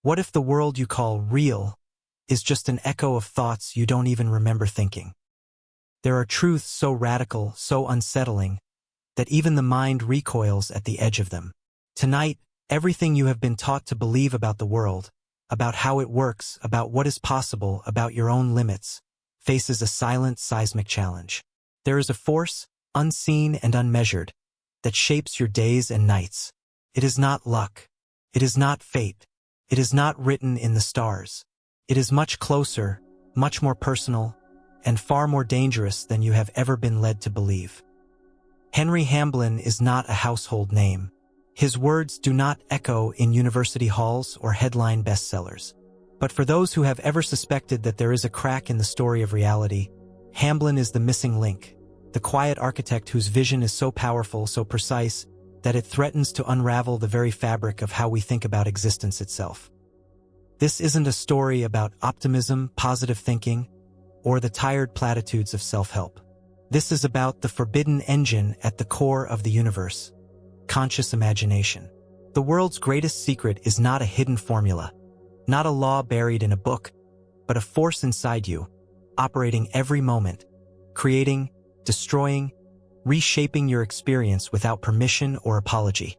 What if the world you call real is just an echo of thoughts you don't even remember thinking? There are truths so radical, so unsettling, that even the mind recoils at the edge of them. Tonight, everything you have been taught to believe about the world, about how it works, about what is possible, about your own limits, faces a silent seismic challenge. There is a force, unseen and unmeasured, that shapes your days and nights. It is not luck. It is not fate. It is not written in the stars. It is much closer, much more personal, and far more dangerous than you have ever been led to believe. Henry Hamblin is not a household name. His words do not echo in university halls or headline bestsellers. But for those who have ever suspected that there is a crack in the story of reality, Hamblin is the missing link, the quiet architect whose vision is so powerful, so precise, that it threatens to unravel the very fabric of how we think about existence itself. This isn't a story about optimism, positive thinking, or the tired platitudes of self-help. This is about the forbidden engine at the core of the universe, conscious imagination. The world's greatest secret is not a hidden formula, not a law buried in a book, but a force inside you, operating every moment, creating, destroying, reshaping your experience without permission or apology.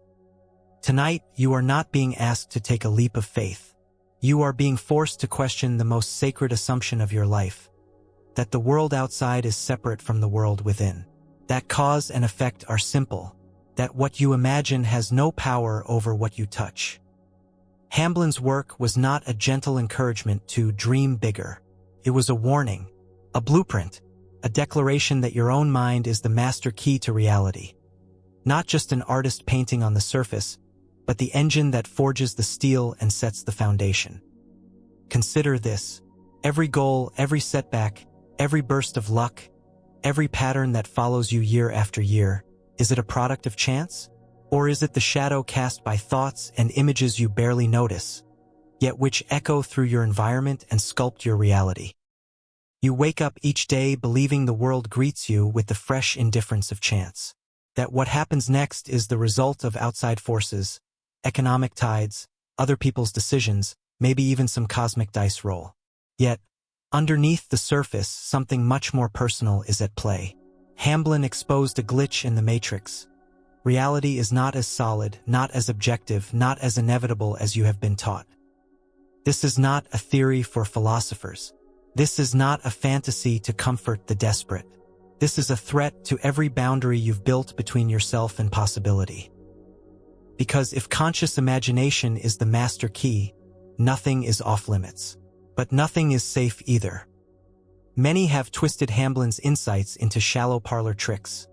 Tonight, you are not being asked to take a leap of faith. You are being forced to question the most sacred assumption of your life, that the world outside is separate from the world within, that cause and effect are simple, that what you imagine has no power over what you touch. Hamblin's work was not a gentle encouragement to dream bigger. It was a warning, a blueprint, a declaration that your own mind is the master key to reality. Not just an artist painting on the surface, but the engine that forges the steel and sets the foundation. Consider this: every goal, every setback, every burst of luck, every pattern that follows you year after year, is it a product of chance? Or is it the shadow cast by thoughts and images you barely notice, yet which echo through your environment and sculpt your reality? You wake up each day believing the world greets you with the fresh indifference of chance, that what happens next is the result of outside forces, economic tides, other people's decisions, maybe even some cosmic dice roll. Yet, underneath the surface, something much more personal is at play. Hamblin exposed a glitch in the matrix. Reality is not as solid, not as objective, not as inevitable as you have been taught. This is not a theory for philosophers. This is not a fantasy to comfort the desperate. This is a threat to every boundary you've built between yourself and possibility. Because if conscious imagination is the master key, nothing is off limits. But nothing is safe either. Many have twisted Hamblin's insights into shallow parlor tricks.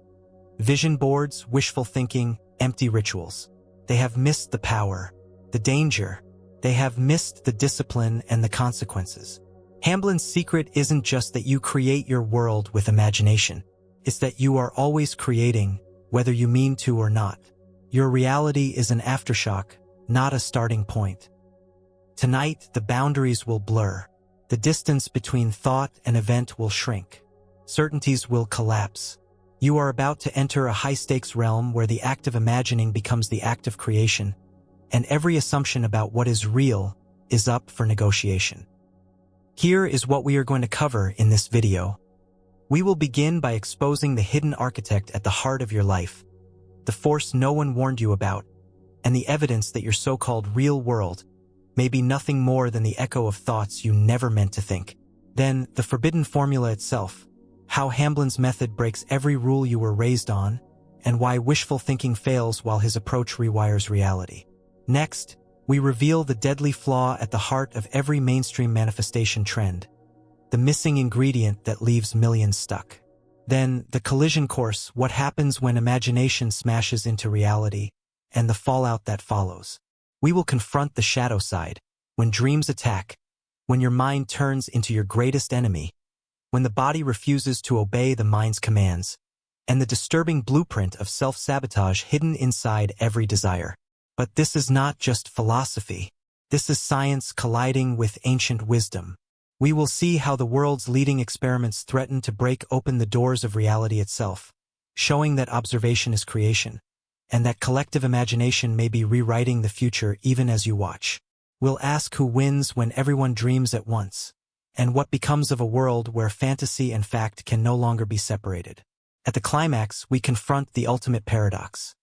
Vision boards, wishful thinking, empty rituals. They have missed the power, the danger. They have missed the discipline and the consequences. Hamblin's secret isn't just that you create your world with imagination. It's that you are always creating, whether you mean to or not. Your reality is an aftershock, not a starting point. Tonight, the boundaries will blur. The distance between thought and event will shrink. Certainties will collapse. You are about to enter a high-stakes realm where the act of imagining becomes the act of creation, and every assumption about what is real is up for negotiation. Here is what we are going to cover in this video. We will begin by exposing the hidden architect at the heart of your life, the force no one warned you about, and the evidence that your so-called real world may be nothing more than the echo of thoughts you never meant to think. Then, the forbidden formula itself, how Hamblin's method breaks every rule you were raised on, and why wishful thinking fails while his approach rewires reality. Next, we reveal the deadly flaw at the heart of every mainstream manifestation trend, the missing ingredient that leaves millions stuck. Then, the collision course, what happens when imagination smashes into reality, and the fallout that follows. We will confront the shadow side, when dreams attack, when your mind turns into your greatest enemy, when the body refuses to obey the mind's commands, and the disturbing blueprint of self-sabotage hidden inside every desire. But this is not just philosophy. This is science colliding with ancient wisdom. We will see how the world's leading experiments threaten to break open the doors of reality itself, showing that observation is creation, and that collective imagination may be rewriting the future even as you watch. We'll ask who wins when everyone dreams at once, and what becomes of a world where fantasy and fact can no longer be separated. At the climax, we confront the ultimate paradox.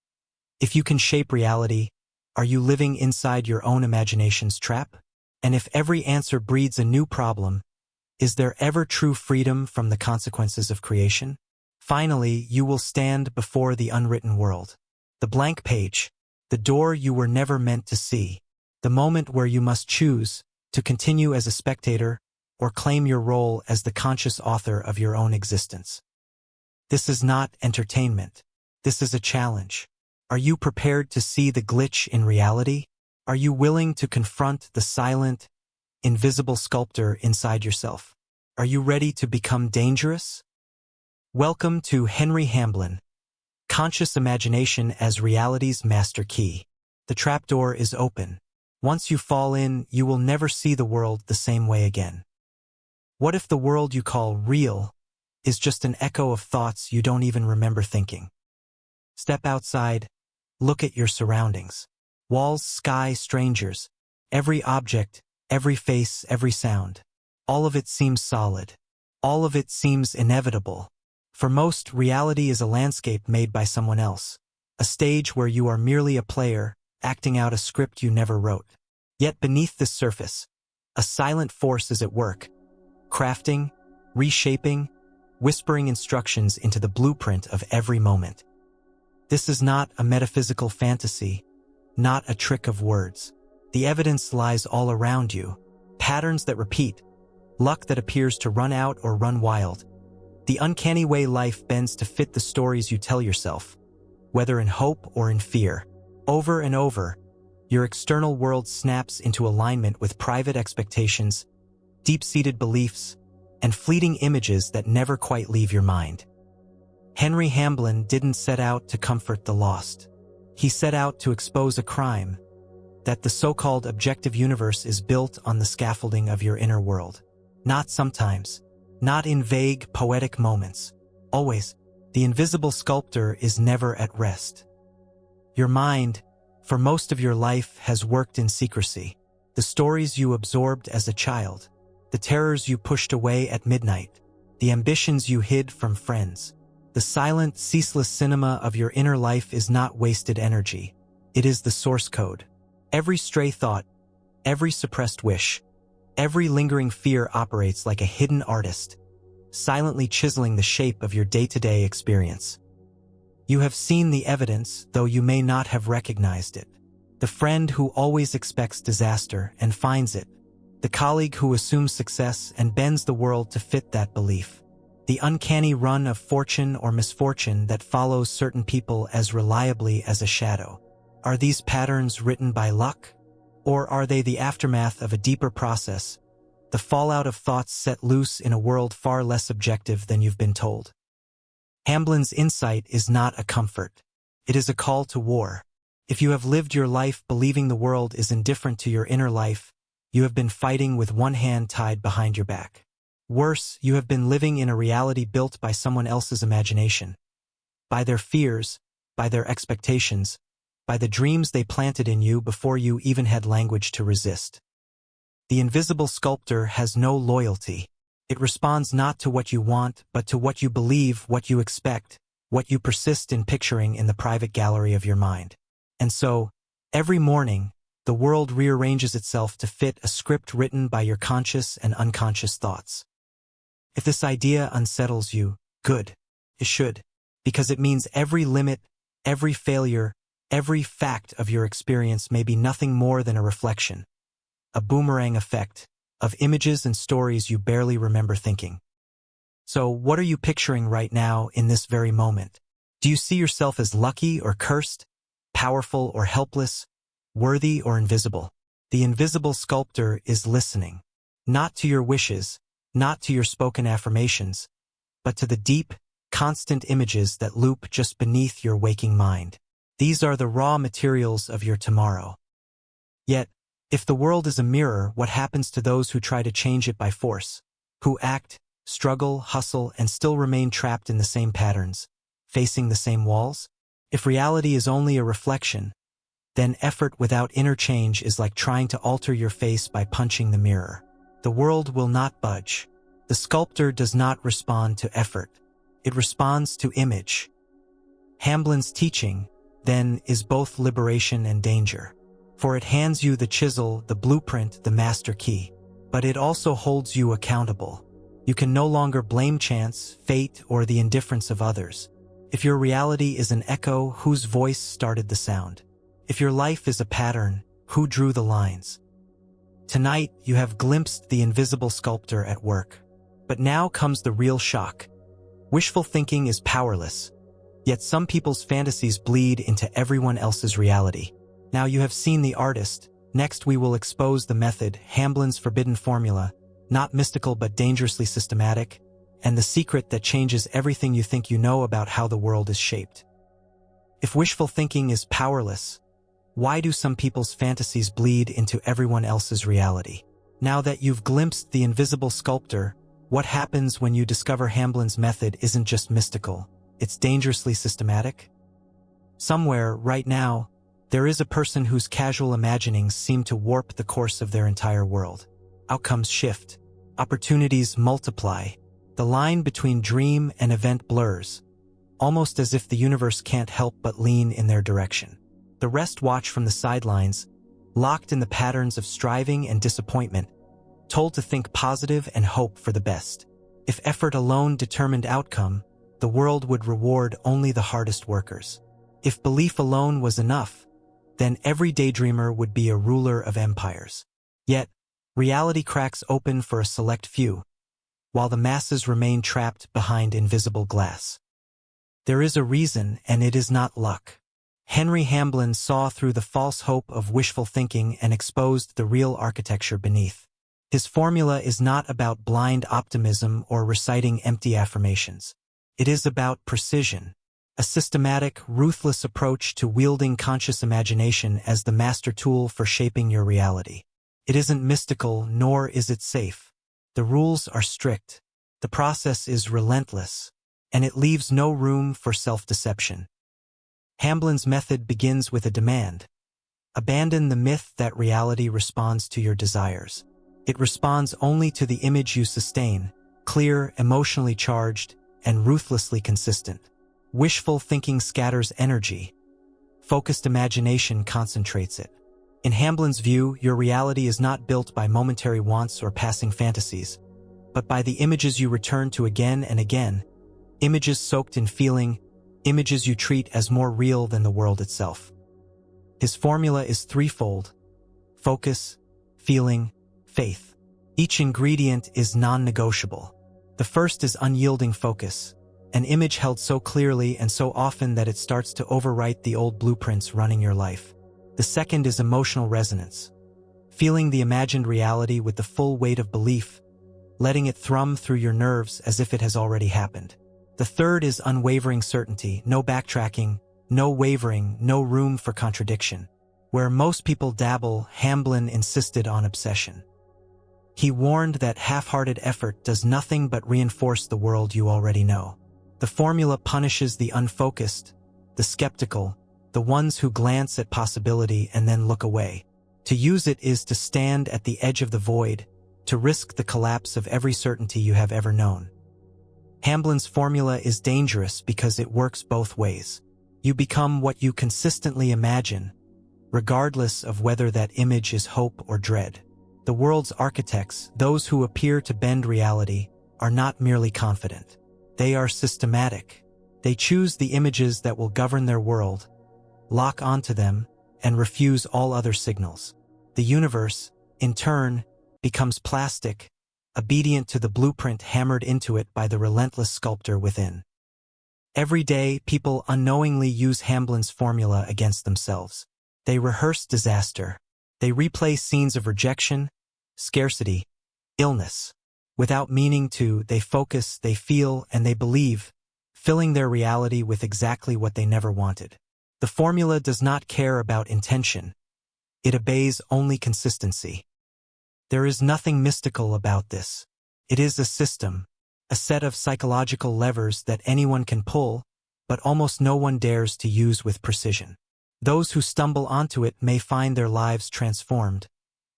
If you can shape reality, are you living inside your own imagination's trap? And if every answer breeds a new problem, is there ever true freedom from the consequences of creation? Finally, you will stand before the unwritten world. The blank page, the door you were never meant to see, the moment where you must choose to continue as a spectator or claim your role as the conscious author of your own existence. This is not entertainment. This is a challenge. Are you prepared to see the glitch in reality? Are you willing to confront the silent, invisible sculptor inside yourself? Are you ready to become dangerous? Welcome to Henry Hamblin, Conscious Imagination as Reality's Master Key. The trapdoor is open. Once you fall in, you will never see the world the same way again. What if the world you call real is just an echo of thoughts you don't even remember thinking? Step outside, look at your surroundings. Walls, sky, strangers. Every object, every face, every sound. All of it seems solid. All of it seems inevitable. For most, reality is a landscape made by someone else, a stage where you are merely a player, acting out a script you never wrote. Yet beneath this surface, a silent force is at work, crafting, reshaping, whispering instructions into the blueprint of every moment. This is not a metaphysical fantasy, not a trick of words. The evidence lies all around you, patterns that repeat, luck that appears to run out or run wild. The uncanny way life bends to fit the stories you tell yourself, whether in hope or in fear. Over and over, your external world snaps into alignment with private expectations, deep-seated beliefs, and fleeting images that never quite leave your mind. Henry Hamblin didn't set out to comfort the lost. He set out to expose a crime, that the so-called objective universe is built on the scaffolding of your inner world. Not sometimes. Not in vague, poetic moments. Always, the invisible sculptor is never at rest. Your mind, for most of your life, has worked in secrecy. The stories you absorbed as a child, the terrors you pushed away at midnight, the ambitions you hid from friends. The silent, ceaseless cinema of your inner life is not wasted energy. It is the source code. Every stray thought, every suppressed wish, every lingering fear operates like a hidden artist, silently chiseling the shape of your day-to-day experience. You have seen the evidence, though you may not have recognized it. The friend who always expects disaster and finds it. The colleague who assumes success and bends the world to fit that belief. The uncanny run of fortune or misfortune that follows certain people as reliably as a shadow. Are these patterns written by luck? Or are they the aftermath of a deeper process, the fallout of thoughts set loose in a world far less objective than you've been told? Hamblin's insight is not a comfort. It is a call to war. If you have lived your life believing the world is indifferent to your inner life, you have been fighting with one hand tied behind your back. Worse, you have been living in a reality built by someone else's imagination. By their fears, by their expectations, by the dreams they planted in you before you even had language to resist. The invisible sculptor has no loyalty. It responds not to what you want, but to what you believe, what you expect, what you persist in picturing in the private gallery of your mind. And so, every morning, the world rearranges itself to fit a script written by your conscious and unconscious thoughts. If this idea unsettles you, good. It should, because it means every limit, every failure, every fact of your experience may be nothing more than a reflection, a boomerang effect, of images and stories you barely remember thinking. So, what are you picturing right now in this very moment? Do you see yourself as lucky or cursed, powerful or helpless, worthy or invisible? The invisible sculptor is listening, not to your wishes, not to your spoken affirmations, but to the deep, constant images that loop just beneath your waking mind. These are the raw materials of your tomorrow. Yet, if the world is a mirror, what happens to those who try to change it by force, who act, struggle, hustle, and still remain trapped in the same patterns, facing the same walls? If reality is only a reflection, then effort without inner change is like trying to alter your face by punching the mirror. The world will not budge. The sculptor does not respond to effort. It responds to image. Hamblin's teaching, then, is both liberation and danger. For it hands you the chisel, the blueprint, the master key. But it also holds you accountable. You can no longer blame chance, fate, or the indifference of others. If your reality is an echo, whose voice started the sound? If your life is a pattern, who drew the lines? Tonight, you have glimpsed the invisible sculptor at work. But now comes the real shock. Wishful thinking is powerless. Yet some people's fantasies bleed into everyone else's reality. Now you have seen the artist. Next we will expose the method, Hamblin's forbidden formula, not mystical but dangerously systematic, and the secret that changes everything you think you know about how the world is shaped. If wishful thinking is powerless, why do some people's fantasies bleed into everyone else's reality? Now that you've glimpsed the invisible sculptor, what happens when you discover Hamblin's method isn't just mystical, it's dangerously systematic? Somewhere, right now, there is a person whose casual imaginings seem to warp the course of their entire world. Outcomes shift. Opportunities multiply. The line between dream and event blurs, almost as if the universe can't help but lean in their direction. The rest watch from the sidelines, locked in the patterns of striving and disappointment, told to think positive and hope for the best. If effort alone determined outcome, the world would reward only the hardest workers. If belief alone was enough, then every daydreamer would be a ruler of empires. Yet, reality cracks open for a select few, while the masses remain trapped behind invisible glass. There is a reason, and it is not luck. Henry Hamblin saw through the false hope of wishful thinking and exposed the real architecture beneath. His formula is not about blind optimism or reciting empty affirmations. It is about precision, a systematic, ruthless approach to wielding conscious imagination as the master tool for shaping your reality. It isn't mystical, nor is it safe. The rules are strict, the process is relentless, and it leaves no room for self-deception. Hamblin's method begins with a demand. Abandon the myth that reality responds to your desires. It responds only to the image you sustain, clear, emotionally charged, and ruthlessly consistent. Wishful thinking scatters energy. Focused imagination concentrates it. In Hamblin's view, your reality is not built by momentary wants or passing fantasies, but by the images you return to again and again, images soaked in feeling, images you treat as more real than the world itself. His formula is threefold: focus, feeling, faith. Each ingredient is non-negotiable. The first is unyielding focus, an image held so clearly and so often that it starts to overwrite the old blueprints running your life. The second is emotional resonance, feeling the imagined reality with the full weight of belief, letting it thrum through your nerves as if it has already happened. The third is unwavering certainty, no backtracking, no wavering, no room for contradiction. Where most people dabble, Hamblin insisted on obsession. He warned that half-hearted effort does nothing but reinforce the world you already know. The formula punishes the unfocused, the skeptical, the ones who glance at possibility and then look away. To use it is to stand at the edge of the void, to risk the collapse of every certainty you have ever known. Hamblin's formula is dangerous because it works both ways. You become what you consistently imagine, regardless of whether that image is hope or dread. The world's architects, those who appear to bend reality, are not merely confident. They are systematic. They choose the images that will govern their world, lock onto them, and refuse all other signals. The universe, in turn, becomes plastic, obedient to the blueprint hammered into it by the relentless sculptor within. Every day, people unknowingly use Hamblin's formula against themselves. They rehearse disaster. They replay scenes of rejection, scarcity, illness. Without meaning to, they focus, they feel, and they believe, filling their reality with exactly what they never wanted. The formula does not care about intention. It obeys only consistency. There is nothing mystical about this. It is a system, a set of psychological levers that anyone can pull, but almost no one dares to use with precision. Those who stumble onto it may find their lives transformed,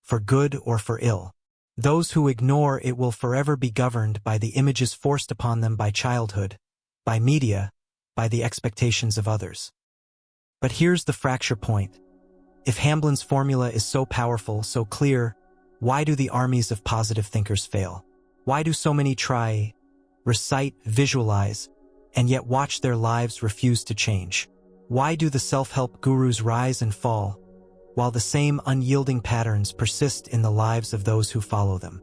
for good or for ill. Those who ignore it will forever be governed by the images forced upon them by childhood, by media, by the expectations of others. But here's the fracture point. If Hamblin's formula is so powerful, so clear, why do the armies of positive thinkers fail? Why do so many try, recite, visualize, and yet watch their lives refuse to change? Why do the self-help gurus rise and fall, while the same unyielding patterns persist in the lives of those who follow them?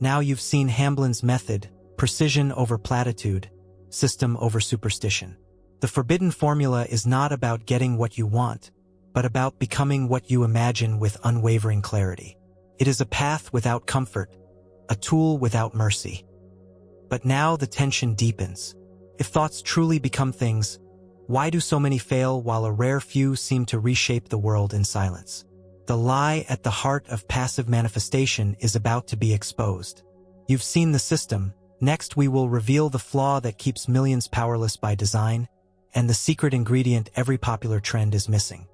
Now you've seen Hamblin's method, precision over platitude, system over superstition. The forbidden formula is not about getting what you want, but about becoming what you imagine with unwavering clarity. It is a path without comfort, a tool without mercy. But now the tension deepens. If thoughts truly become things, why do so many fail while a rare few seem to reshape the world in silence? The lie at the heart of passive manifestation is about to be exposed. You've seen the system. Next we will reveal the flaw that keeps millions powerless by design, and the secret ingredient every popular trend is missing.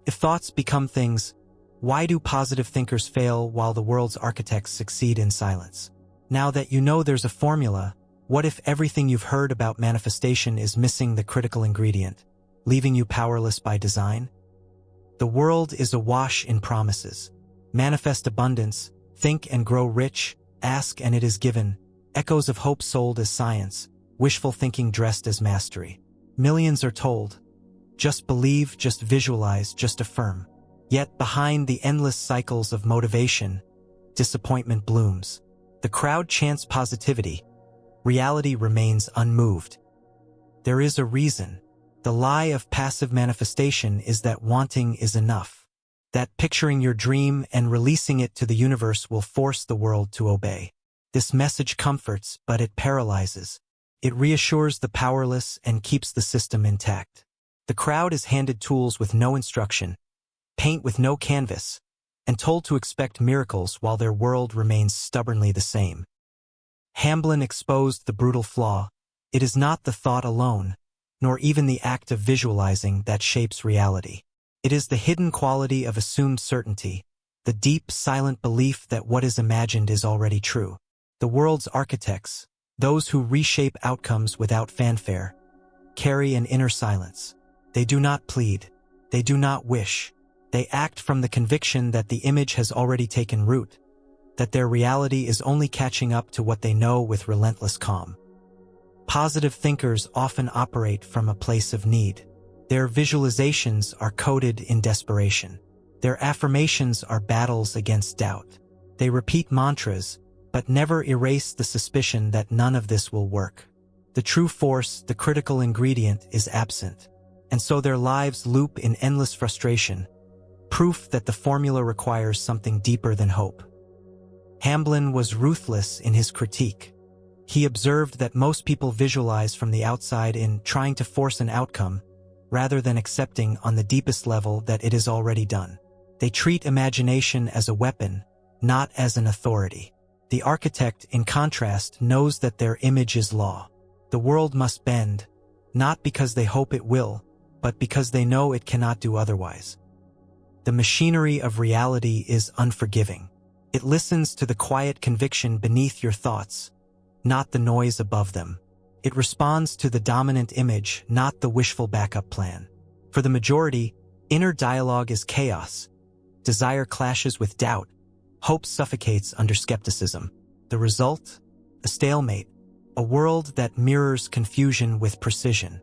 If thoughts become things, why do positive thinkers fail while the world's architects succeed in silence? Now that you know there's a formula, what if everything you've heard about manifestation is missing the critical ingredient, leaving you powerless by design? The world is awash in promises. Manifest abundance, think and grow rich, ask and it is given, echoes of hope sold as science, wishful thinking dressed as mastery. Millions are told, just believe, just visualize, just affirm. Yet behind the endless cycles of motivation, disappointment blooms. The crowd chants positivity. Reality remains unmoved. There is a reason. The lie of passive manifestation is that wanting is enough. That picturing your dream and releasing it to the universe will force the world to obey. This message comforts, but it paralyzes. It reassures the powerless and keeps the system intact. The crowd is handed tools with no instruction, paint with no canvas, and told to expect miracles while their world remains stubbornly the same. Hamblin exposed the brutal flaw. It is not the thought alone, nor even the act of visualizing that shapes reality. It is the hidden quality of assumed certainty, the deep, silent belief that what is imagined is already true. The world's architects, those who reshape outcomes without fanfare, carry an inner silence. They do not plead. They do not wish. They act from the conviction that the image has already taken root, that their reality is only catching up to what they know with relentless calm. Positive thinkers often operate from a place of need. Their visualizations are coded in desperation. Their affirmations are battles against doubt. They repeat mantras, but never erase the suspicion that none of this will work. The true force, the critical ingredient, is absent. And so their lives loop in endless frustration, proof that the formula requires something deeper than hope. Hamblin was ruthless in his critique. He observed that most people visualize from the outside in trying to force an outcome, rather than accepting on the deepest level that it is already done. They treat imagination as a weapon, not as an authority. The architect, in contrast, knows that their image is law. The world must bend, not because they hope it will, but because they know it cannot do otherwise. The machinery of reality is unforgiving. It listens to the quiet conviction beneath your thoughts, not the noise above them. It responds to the dominant image, not the wishful backup plan. For the majority, inner dialogue is chaos. Desire clashes with doubt. Hope suffocates under skepticism. The result? A stalemate, a world that mirrors confusion with precision.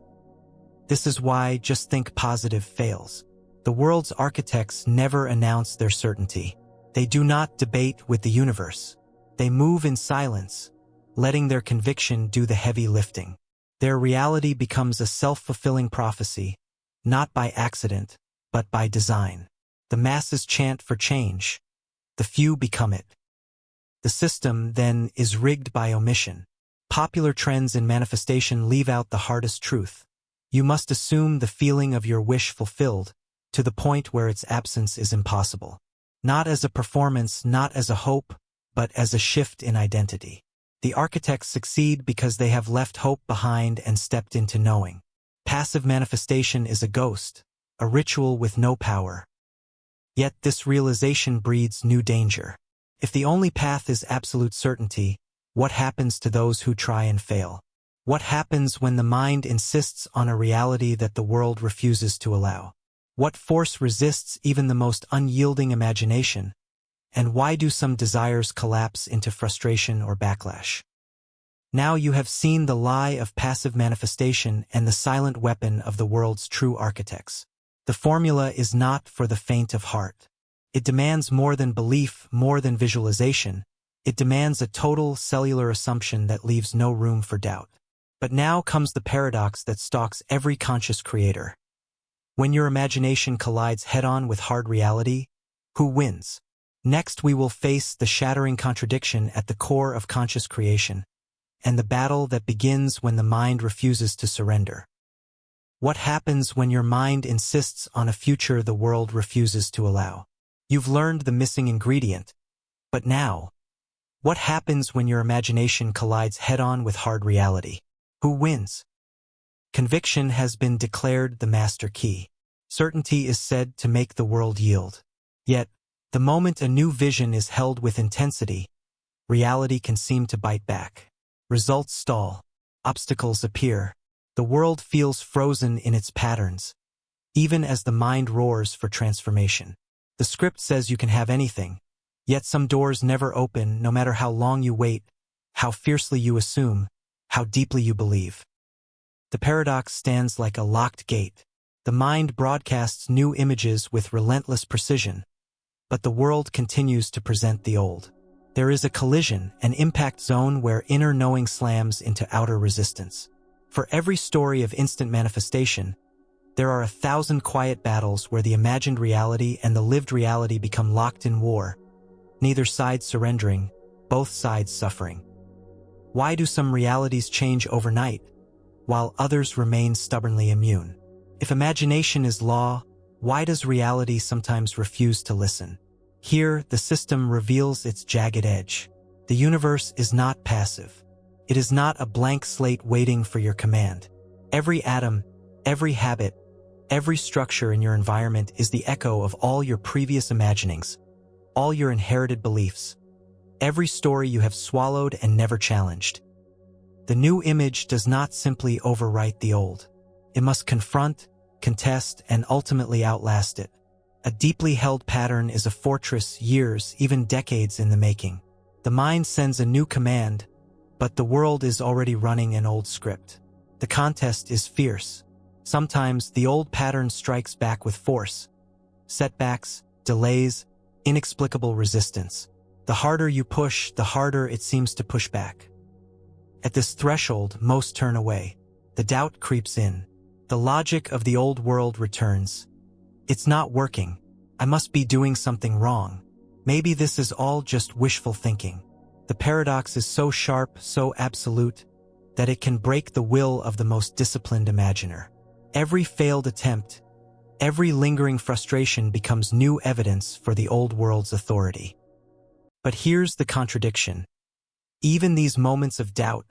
This is why Just Think Positive fails. The world's architects never announce their certainty. They do not debate with the universe. They move in silence, letting their conviction do the heavy lifting. Their reality becomes a self-fulfilling prophecy, not by accident, but by design. The masses chant for change. The few become it. The system, then, is rigged by omission. Popular trends in manifestation leave out the hardest truth. You must assume the feeling of your wish fulfilled, to the point where its absence is impossible. Not as a performance, not as a hope, but as a shift in identity. The architects succeed because they have left hope behind and stepped into knowing. Passive manifestation is a ghost a ritual with no power. Yet this realization breeds new danger. If the only path is absolute certainty, what happens to those who try and fail? What happens when the mind insists on a reality that the world refuses to allow? What force resists even the most unyielding imagination? And why do some desires collapse into frustration or backlash? Now you have seen the lie of passive manifestation and the silent weapon of the world's true architects. The formula is not for the faint of heart. It demands more than belief, more than visualization. It demands a total cellular assumption that leaves no room for doubt. But now comes the paradox that stalks every conscious creator. When your imagination collides head-on with hard reality, who wins? Next we will face the shattering contradiction at the core of conscious creation, and the battle that begins when the mind refuses to surrender. What happens when your mind insists on a future the world refuses to allow? You've learned the missing ingredient. But now, what happens when your imagination collides head-on with hard reality? Who wins? Conviction has been declared the master key. Certainty is said to make the world yield. Yet, the moment a new vision is held with intensity, reality can seem to bite back. Results stall. Obstacles appear. The world feels frozen in its patterns, even as the mind roars for transformation. The script says you can have anything, yet some doors never open no matter how long you wait, how fiercely you assume, how deeply you believe. The paradox stands like a locked gate. The mind broadcasts new images with relentless precision, but the world continues to present the old. There is a collision, an impact zone where inner knowing slams into outer resistance. For every story of instant manifestation, there are 1,000 quiet battles where the imagined reality and the lived reality become locked in war, neither side surrendering, both sides suffering. Why do some realities change overnight, while others remain stubbornly immune? If imagination is law, why does reality sometimes refuse to listen? Here, the system reveals its jagged edge. The universe is not passive. It is not a blank slate waiting for your command. Every atom, every habit, every structure in your environment is the echo of all your previous imaginings, all your inherited beliefs, every story you have swallowed and never challenged. The new image does not simply overwrite the old. It must confront, contest, and ultimately outlast it. A deeply held pattern is a fortress years, even decades in the making. The mind sends a new command, but the world is already running an old script. The contest is fierce. Sometimes the old pattern strikes back with force. Setbacks, delays, inexplicable resistance. The harder you push, the harder it seems to push back. At this threshold, most turn away. The doubt creeps in. The logic of the old world returns. It's not working. I must be doing something wrong. Maybe this is all just wishful thinking. The paradox is so sharp, so absolute, that it can break the will of the most disciplined imaginer. Every failed attempt, every lingering frustration becomes new evidence for the old world's authority. But here's the contradiction. Even these moments of doubt,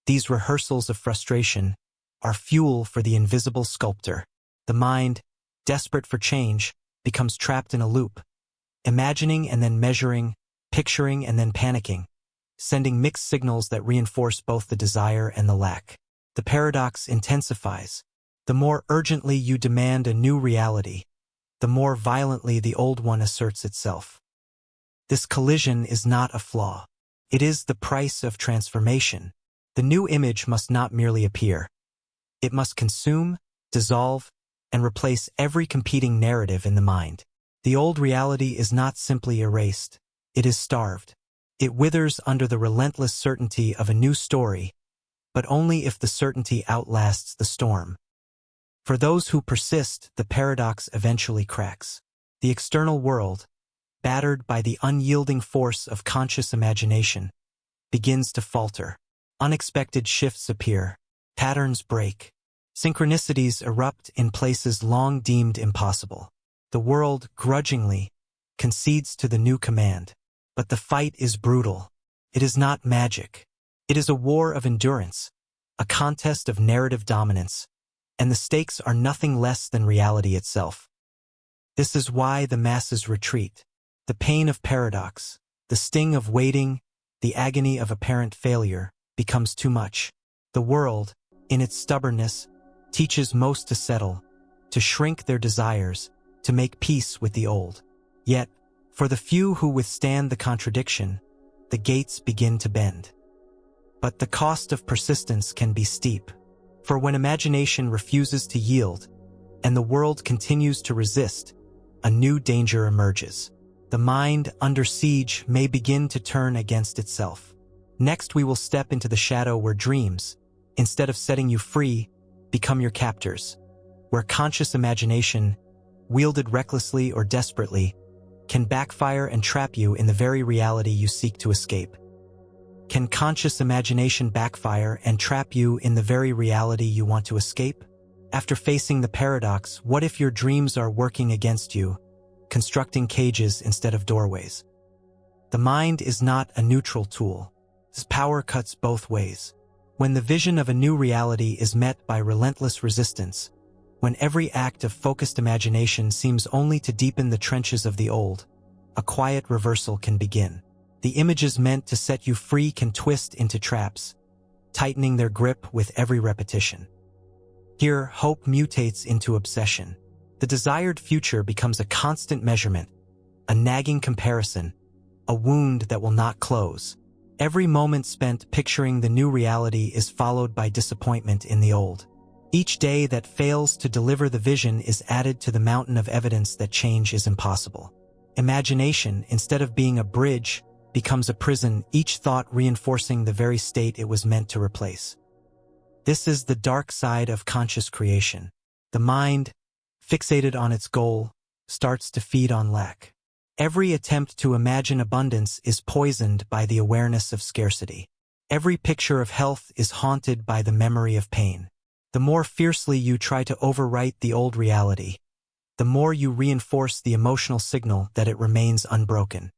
these rehearsals of frustration, are fuel for the invisible sculptor. The mind, desperate for change, becomes trapped in a loop, imagining and then measuring, picturing and then panicking, sending mixed signals that reinforce both the desire and the lack. The paradox intensifies. The more urgently you demand a new reality, the more violently the old one asserts itself. This collision is not a flaw. It is the price of transformation. The new image must not merely appear. It must consume, dissolve, and replace every competing narrative in the mind. The old reality is not simply erased. It is starved. It withers under the relentless certainty of a new story, but only if the certainty outlasts the storm. For those who persist, the paradox eventually cracks. The external world, battered by the unyielding force of conscious imagination, begins to falter. Unexpected shifts appear. Patterns break. Synchronicities erupt in places long deemed impossible. The world, grudgingly, concedes to the new command. But the fight is brutal. It is not magic. It is a war of endurance, a contest of narrative dominance, and the stakes are nothing less than reality itself. This is why the masses retreat. The pain of paradox, the sting of waiting, the agony of apparent failure becomes too much. The world, in its stubbornness, teaches most to settle, to shrink their desires, to make peace with the old. Yet, for the few who withstand the contradiction, the gates begin to bend. But the cost of persistence can be steep, for when imagination refuses to yield, and the world continues to resist, a new danger emerges. The mind, under siege, may begin to turn against itself. Next, we will step into the shadow where dreams, instead of setting you free, become your captors, where conscious imagination, wielded recklessly or desperately, can backfire and trap you in the very reality you seek to escape. Can conscious imagination backfire and trap you in the very reality you want to escape? After facing the paradox, what if your dreams are working against you, constructing cages instead of doorways? The mind is not a neutral tool. Its power cuts both ways. When the vision of a new reality is met by relentless resistance, when every act of focused imagination seems only to deepen the trenches of the old, a quiet reversal can begin. The images meant to set you free can twist into traps, tightening their grip with every repetition. Here, hope mutates into obsession. The desired future becomes a constant measurement, a nagging comparison, a wound that will not close. Every moment spent picturing the new reality is followed by disappointment in the old. Each day that fails to deliver the vision is added to the mountain of evidence that change is impossible. Imagination, instead of being a bridge, becomes a prison, each thought reinforcing the very state it was meant to replace. This is the dark side of conscious creation. The mind, fixated on its goal, starts to feed on lack. Every attempt to imagine abundance is poisoned by the awareness of scarcity. Every picture of health is haunted by the memory of pain. The more fiercely you try to overwrite the old reality, the more you reinforce the emotional signal that it remains unbroken.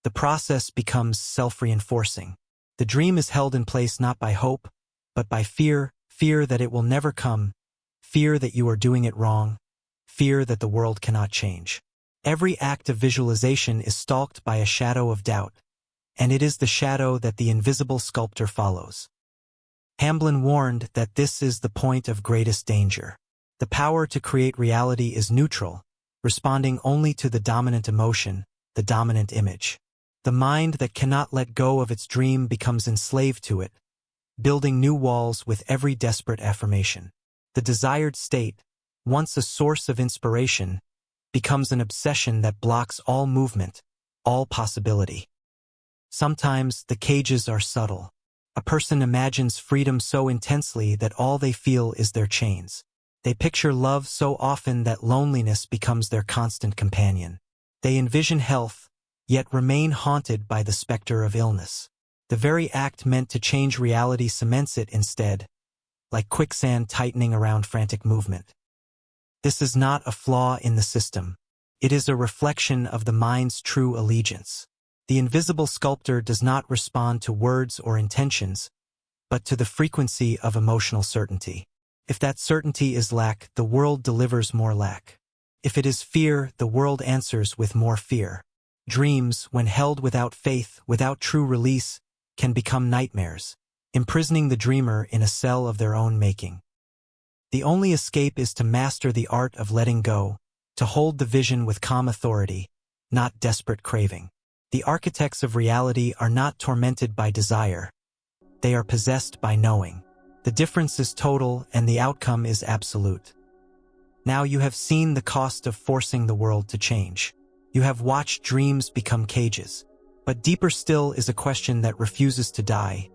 The process becomes self-reinforcing. The dream is held in place not by hope, but by fear, fear that it will never come, fear that you are doing it wrong, fear that the world cannot change. Every act of visualization is stalked by a shadow of doubt, and it is the shadow that the invisible sculptor follows. Hamblin warned that this is the point of greatest danger. The power to create reality is neutral, responding only to the dominant emotion, the dominant image. The mind that cannot let go of its dream becomes enslaved to it, building new walls with every desperate affirmation. The desired state, once a source of inspiration, becomes an obsession that blocks all movement, all possibility. Sometimes the cages are subtle. A person imagines freedom so intensely that all they feel is their chains. They picture love so often that loneliness becomes their constant companion. They envision health, yet remain haunted by the specter of illness. The very act meant to change reality cements it instead, like quicksand tightening around frantic movement. This is not a flaw in the system. It is a reflection of the mind's true allegiance. The invisible sculptor does not respond to words or intentions, but to the frequency of emotional certainty. If that certainty is lack, the world delivers more lack. If it is fear, the world answers with more fear. Dreams, when held without faith, without true release, can become nightmares, imprisoning the dreamer in a cell of their own making. The only escape is to master the art of letting go, to hold the vision with calm authority, not desperate craving. The architects of reality are not tormented by desire. They are possessed by knowing. The difference is total and the outcome is absolute. Now you have seen the cost of forcing the world to change. You have watched dreams become cages. But deeper still is a question that refuses to die.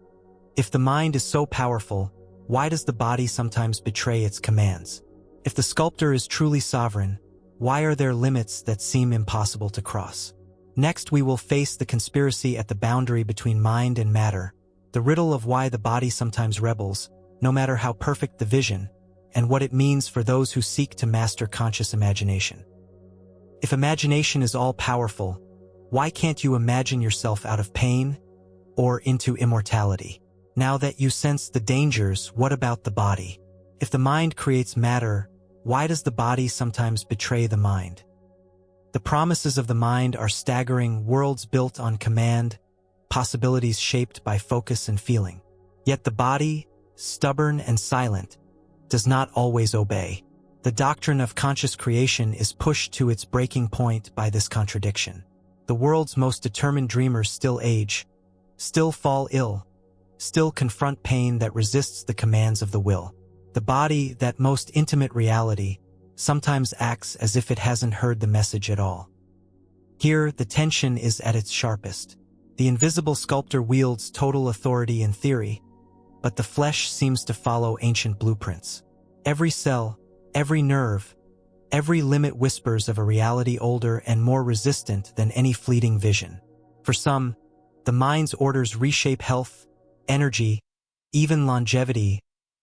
If the mind is so powerful, why does the body sometimes betray its commands? If the sculptor is truly sovereign, why are there limits that seem impossible to cross? Next, we will face the conspiracy at the boundary between mind and matter, the riddle of why the body sometimes rebels, no matter how perfect the vision, and what it means for those who seek to master conscious imagination. If imagination is all-powerful, why can't you imagine yourself out of pain or into immortality? Now that you sense the dangers, what about the body? If the mind creates matter, why does the body sometimes betray the mind? The promises of the mind are staggering, worlds built on command, possibilities shaped by focus and feeling. Yet the body, stubborn and silent, does not always obey. The doctrine of conscious creation is pushed to its breaking point by this contradiction. The world's most determined dreamers still age, still fall ill, still confront pain that resists the commands of the will. The body, that most intimate reality, sometimes acts as if it hasn't heard the message at all. Here, the tension is at its sharpest. The invisible sculptor wields total authority in theory, but the flesh seems to follow ancient blueprints. Every cell, every nerve, every limit whispers of a reality older and more resistant than any fleeting vision. For some, the mind's orders reshape health, energy, even longevity,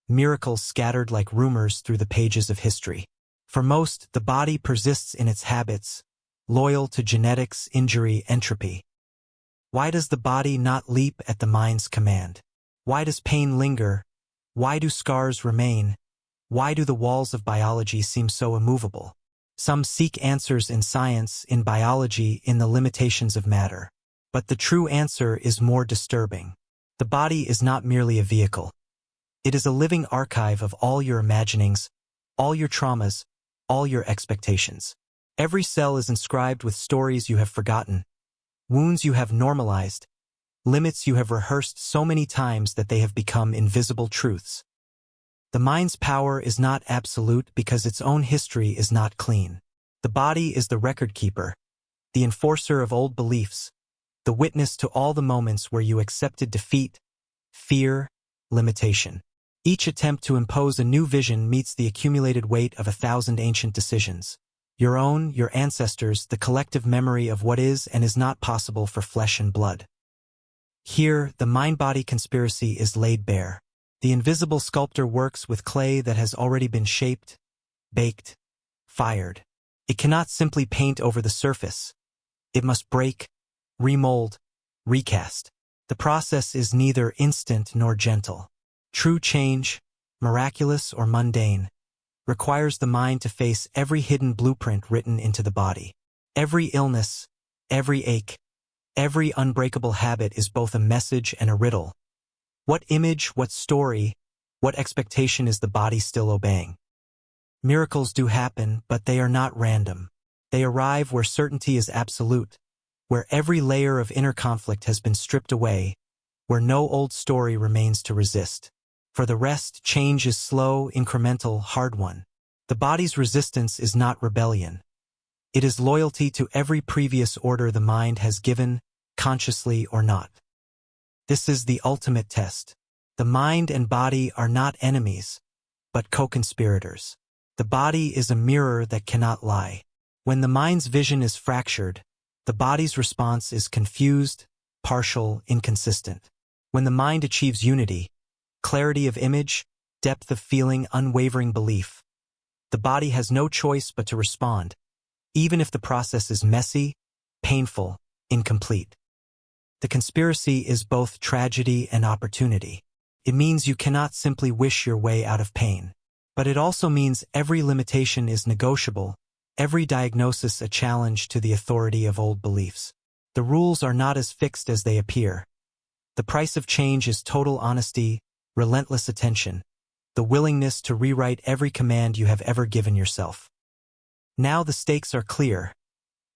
miracles scattered like rumors through the pages of history. For most, the body persists in its habits, loyal to genetics, injury, entropy. Why does the body not leap at the mind's command? Why does pain linger? Why do scars remain? Why do the walls of biology seem so immovable? Some seek answers in science, in biology, in the limitations of matter. But the true answer is more disturbing. The body is not merely a vehicle. It is a living archive of all your imaginings, all your traumas, all your expectations. Every cell is inscribed with stories you have forgotten, wounds you have normalized, limits you have rehearsed so many times that they have become invisible truths. The mind's power is not absolute because its own history is not clean. The body is the record keeper, the enforcer of old beliefs, the witness to all the moments where you accepted defeat, fear, limitation. Each attempt to impose a new vision meets the accumulated weight of 1,000 ancient decisions. Your own, your ancestors, the collective memory of what is and is not possible for flesh and blood. Here, the mind-body conspiracy is laid bare. The invisible sculptor works with clay that has already been shaped, baked, fired. It cannot simply paint over the surface. It must break, remold, recast. The process is neither instant nor gentle. True change, miraculous or mundane, requires the mind to face every hidden blueprint written into the body. Every illness, every ache, every unbreakable habit is both a message and a riddle. What image, what story, what expectation is the body still obeying? Miracles do happen, but they are not random. They arrive where certainty is absolute, where every layer of inner conflict has been stripped away, where no old story remains to resist. For the rest, change is slow, incremental, hard-won. The body's resistance is not rebellion. It is loyalty to every previous order the mind has given, consciously or not. This is the ultimate test. The mind and body are not enemies, but co-conspirators. The body is a mirror that cannot lie. When the mind's vision is fractured, the body's response is confused, partial, inconsistent. When the mind achieves unity, clarity of image, depth of feeling, unwavering belief, the body has no choice but to respond, even if the process is messy, painful, incomplete. The conspiracy is both tragedy and opportunity. It means you cannot simply wish your way out of pain. But it also means every limitation is negotiable, every diagnosis a challenge to the authority of old beliefs. The rules are not as fixed as they appear. The price of change is total honesty, relentless attention, the willingness to rewrite every command you have ever given yourself. Now the stakes are clear.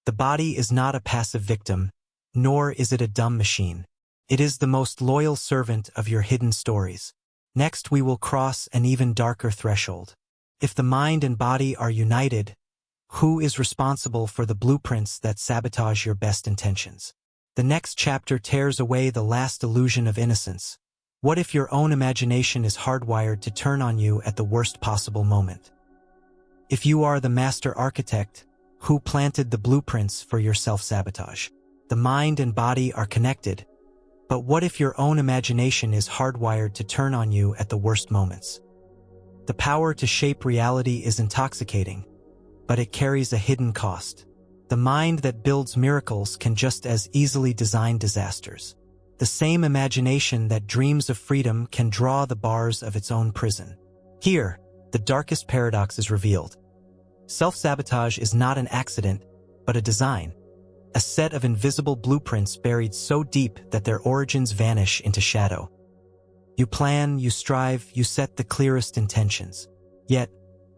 The body is not a passive victim, nor is it a dumb machine. It is the most loyal servant of your hidden stories. Next, we will cross an even darker threshold. If the mind and body are united, who is responsible for the blueprints that sabotage your best intentions? The next chapter tears away the last illusion of innocence. What if your own imagination is hardwired to turn on you at the worst possible moment? If you are the master architect, who planted the blueprints for your self-sabotage? The mind and body are connected, but what if your own imagination is hardwired to turn on you at the worst moments? The power to shape reality is intoxicating, but it carries a hidden cost. The mind that builds miracles can just as easily design disasters. The same imagination that dreams of freedom can draw the bars of its own prison. Here, the darkest paradox is revealed. Self-sabotage is not an accident, but a design, a set of invisible blueprints buried so deep that their origins vanish into shadow. You plan, you strive, you set the clearest intentions. Yet,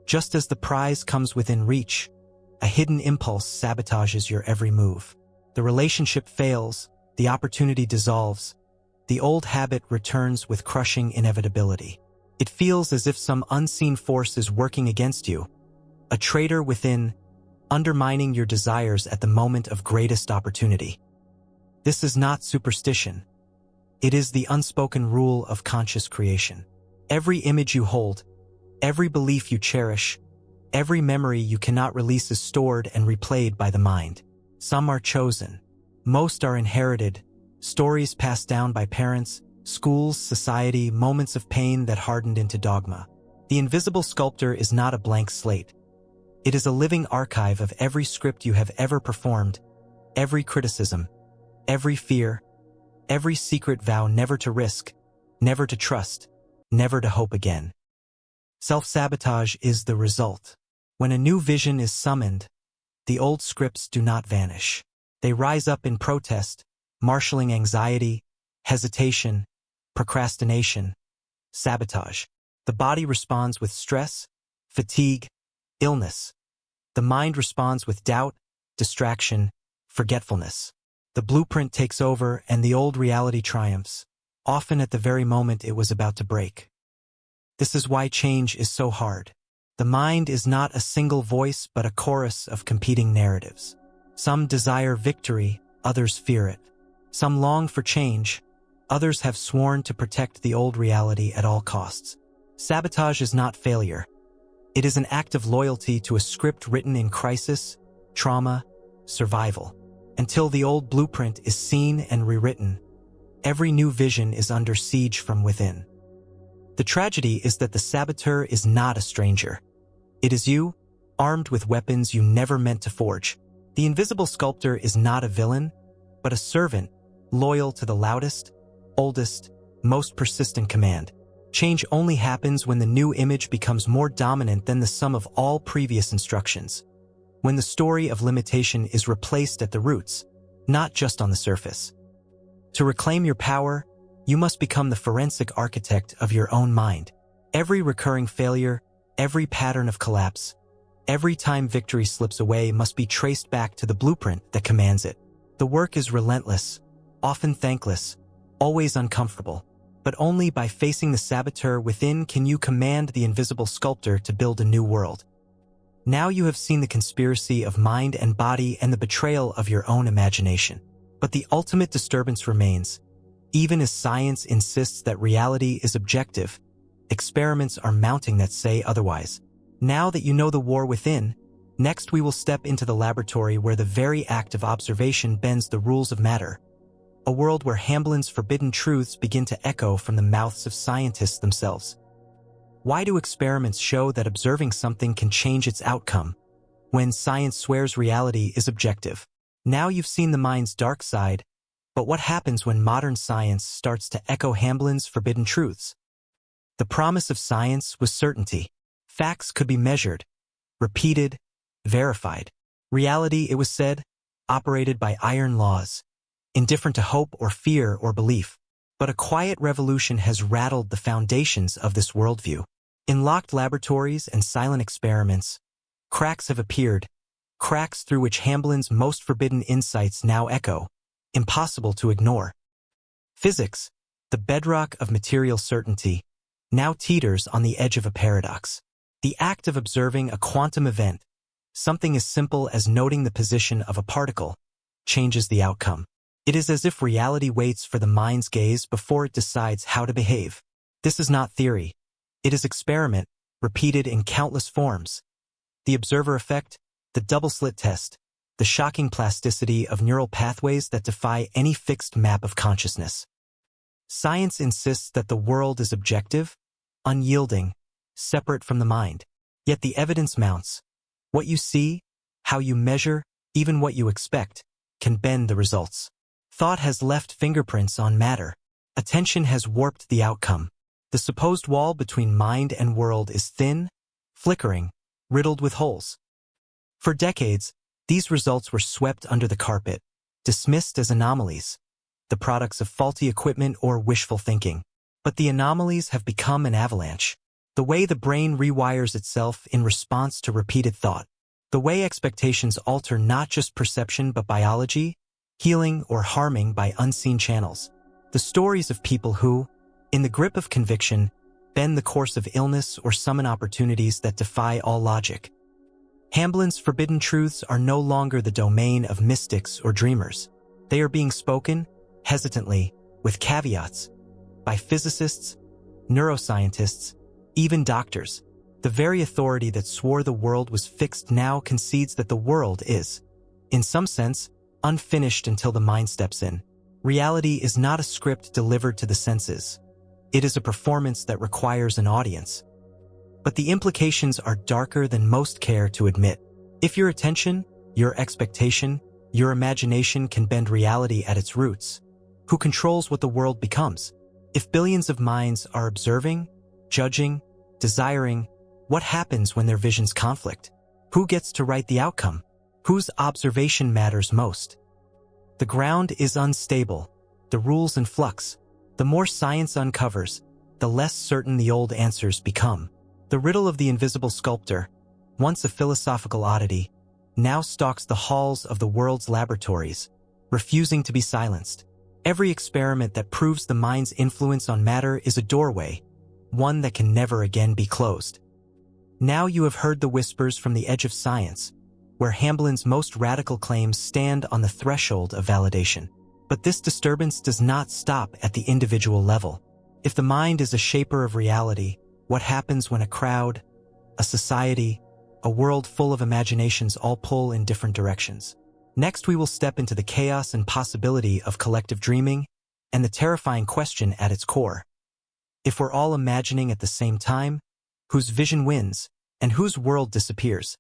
just as the prize comes within reach, a hidden impulse sabotages your every move. The relationship fails, the opportunity dissolves, the old habit returns with crushing inevitability. It feels as if some unseen force is working against you, a traitor within, undermining your desires at the moment of greatest opportunity. This is not superstition. It is the unspoken rule of conscious creation. Every image you hold, every belief you cherish, every memory you cannot release is stored and replayed by the mind. Some are chosen. Most are inherited, stories passed down by parents, schools, society, moments of pain that hardened into dogma. The invisible sculptor is not a blank slate. It is a living archive of every script you have ever performed, every criticism, every fear, every secret vow never to risk, never to trust, never to hope again. Self-sabotage is the result. When a new vision is summoned, the old scripts do not vanish. They rise up in protest, marshalling anxiety, hesitation, procrastination, sabotage. The body responds with stress, fatigue, illness. The mind responds with doubt, distraction, forgetfulness. The blueprint takes over and the old reality triumphs, often at the very moment it was about to break. This is why change is so hard. The mind is not a single voice but a chorus of competing narratives. Some desire victory, others fear it. Some long for change, others have sworn to protect the old reality at all costs. Sabotage is not failure. It is an act of loyalty to a script written in crisis, trauma, survival. Until the old blueprint is seen and rewritten, every new vision is under siege from within. The tragedy is that the saboteur is not a stranger. It is you, armed with weapons you never meant to forge. The invisible sculptor is not a villain, but a servant, loyal to the loudest, oldest, most persistent command. Change only happens when the new image becomes more dominant than the sum of all previous instructions. When the story of limitation is replaced at the roots, not just on the surface. To reclaim your power, you must become the forensic architect of your own mind. Every recurring failure, every pattern of collapse, every time victory slips away must be traced back to the blueprint that commands it. The work is relentless, often thankless, always uncomfortable. But only by facing the saboteur within can you command the invisible sculptor to build a new world. Now you have seen the conspiracy of mind and body and the betrayal of your own imagination. But the ultimate disturbance remains. Even as science insists that reality is objective, experiments are mounting that say otherwise. Now that you know the war within, next we will step into the laboratory where the very act of observation bends the rules of matter. A world where Hamblin's forbidden truths begin to echo from the mouths of scientists themselves. Why do experiments show that observing something can change its outcome, when science swears reality is objective? Now you've seen the mind's dark side, but what happens when modern science starts to echo Hamblin's forbidden truths? The promise of science was certainty. Facts could be measured, repeated, verified. Reality, it was said, operated by iron laws, indifferent to hope or fear or belief. But a quiet revolution has rattled the foundations of this worldview. In locked laboratories and silent experiments, cracks have appeared, cracks through which Hamblin's most forbidden insights now echo, impossible to ignore. Physics, the bedrock of material certainty, now teeters on the edge of a paradox. The act of observing a quantum event, something as simple as noting the position of a particle, changes the outcome. It is as if reality waits for the mind's gaze before it decides how to behave. This is not theory. It is experiment, repeated in countless forms. The observer effect, the double-slit test, the shocking plasticity of neural pathways that defy any fixed map of consciousness. Science insists that the world is objective, unyielding, separate from the mind. Yet the evidence mounts. What you see, how you measure, even what you expect, can bend the results. Thought has left fingerprints on matter. Attention has warped the outcome. The supposed wall between mind and world is thin, flickering, riddled with holes. For decades, these results were swept under the carpet, dismissed as anomalies, the products of faulty equipment or wishful thinking. But the anomalies have become an avalanche. The way the brain rewires itself in response to repeated thought. The way expectations alter not just perception but biology, healing or harming by unseen channels. The stories of people who, in the grip of conviction, bend the course of illness or summon opportunities that defy all logic. Hamblin's forbidden truths are no longer the domain of mystics or dreamers. They are being spoken, hesitantly, with caveats, by physicists, neuroscientists, even doctors. The very authority that swore the world was fixed now concedes that the world is, in some sense, unfinished until the mind steps in. Reality is not a script delivered to the senses. It is a performance that requires an audience. But the implications are darker than most care to admit. If your attention, your expectation, your imagination can bend reality at its roots, who controls what the world becomes? If billions of minds are observing, judging, desiring, what happens when their visions conflict? Who gets to write the outcome? Whose observation matters most? The ground is unstable, the rules in flux. The more science uncovers, the less certain the old answers become. The riddle of the invisible sculptor, once a philosophical oddity, now stalks the halls of the world's laboratories, refusing to be silenced. Every experiment that proves the mind's influence on matter is a doorway, one that can never again be closed. Now you have heard the whispers from the edge of science, where Hamblin's most radical claims stand on the threshold of validation. But this disturbance does not stop at the individual level. If the mind is a shaper of reality, what happens when a crowd, a society, a world full of imaginations all pull in different directions? Next, we will step into the chaos and possibility of collective dreaming and the terrifying question at its core. If we're all imagining at the same time, whose vision wins and whose world disappears?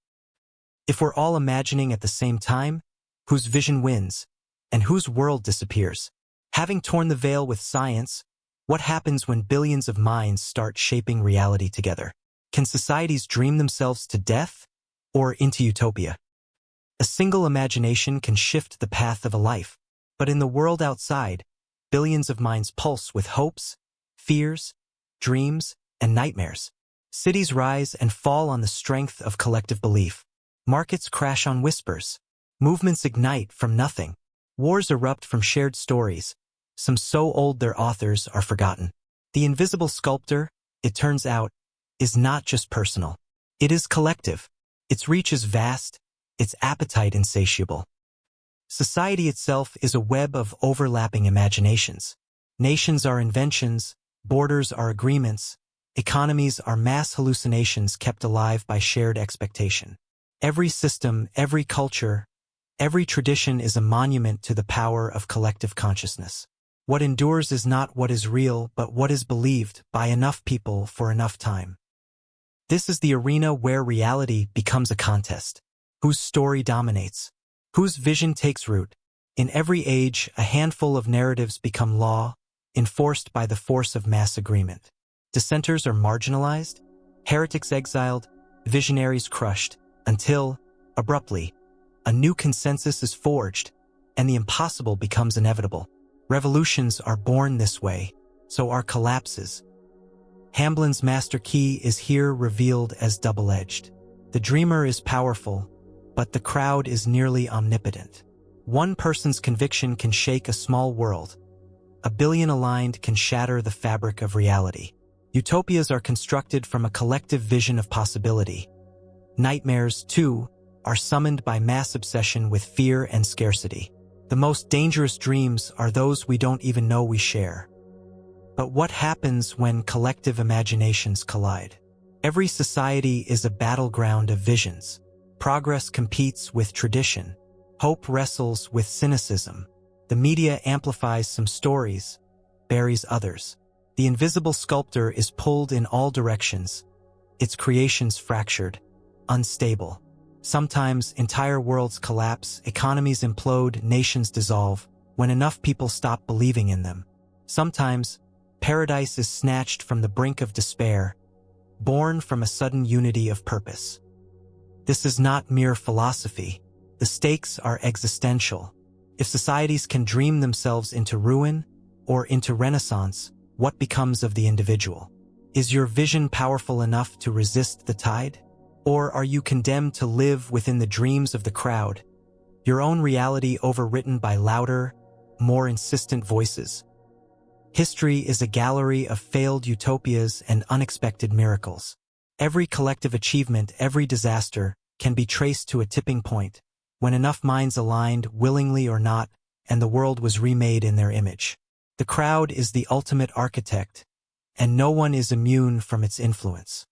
If we're all imagining at the same time, whose vision wins and whose world disappears? Having torn the veil with science, what happens when billions of minds start shaping reality together? Can societies dream themselves to death or into utopia? A single imagination can shift the path of a life, but in the world outside, billions of minds pulse with hopes, fears, dreams, and nightmares. Cities rise and fall on the strength of collective belief. Markets crash on whispers. Movements ignite from nothing. Wars erupt from shared stories, some so old their authors are forgotten. The invisible sculptor, it turns out, is not just personal. It is collective. Its reach is vast, its appetite insatiable. Society itself is a web of overlapping imaginations. Nations are inventions, borders are agreements, economies are mass hallucinations kept alive by shared expectation. Every system, every culture, every tradition is a monument to the power of collective consciousness. What endures is not what is real, but what is believed by enough people for enough time. This is the arena where reality becomes a contest. Whose story dominates? Whose vision takes root? In every age, a handful of narratives become law, enforced by the force of mass agreement. Dissenters are marginalized, heretics exiled, visionaries crushed, until, abruptly, a new consensus is forged, and the impossible becomes inevitable. Revolutions are born this way, so are collapses. Hamblin's master key is here revealed as double-edged. The dreamer is powerful, but the crowd is nearly omnipotent. One person's conviction can shake a small world. A billion aligned can shatter the fabric of reality. Utopias are constructed from a collective vision of possibility. Nightmares, too, are summoned by mass obsession with fear and scarcity. The most dangerous dreams are those we don't even know we share. But what happens when collective imaginations collide? Every society is a battleground of visions. Progress competes with tradition. Hope wrestles with cynicism. The media amplifies some stories, buries others. The invisible sculptor is pulled in all directions, its creations fractured, unstable. Sometimes entire worlds collapse, economies implode, nations dissolve, when enough people stop believing in them. Sometimes paradise is snatched from the brink of despair, born from a sudden unity of purpose. This is not mere philosophy. The stakes are existential. If societies can dream themselves into ruin or into renaissance, what becomes of the individual? Is your vision powerful enough to resist the tide? Or are you condemned to live within the dreams of the crowd, your own reality overwritten by louder, more insistent voices? History is a gallery of failed utopias and unexpected miracles. Every collective achievement, every disaster, can be traced to a tipping point, when enough minds aligned, willingly or not, and the world was remade in their image. The crowd is the ultimate architect, and no one is immune from its influence.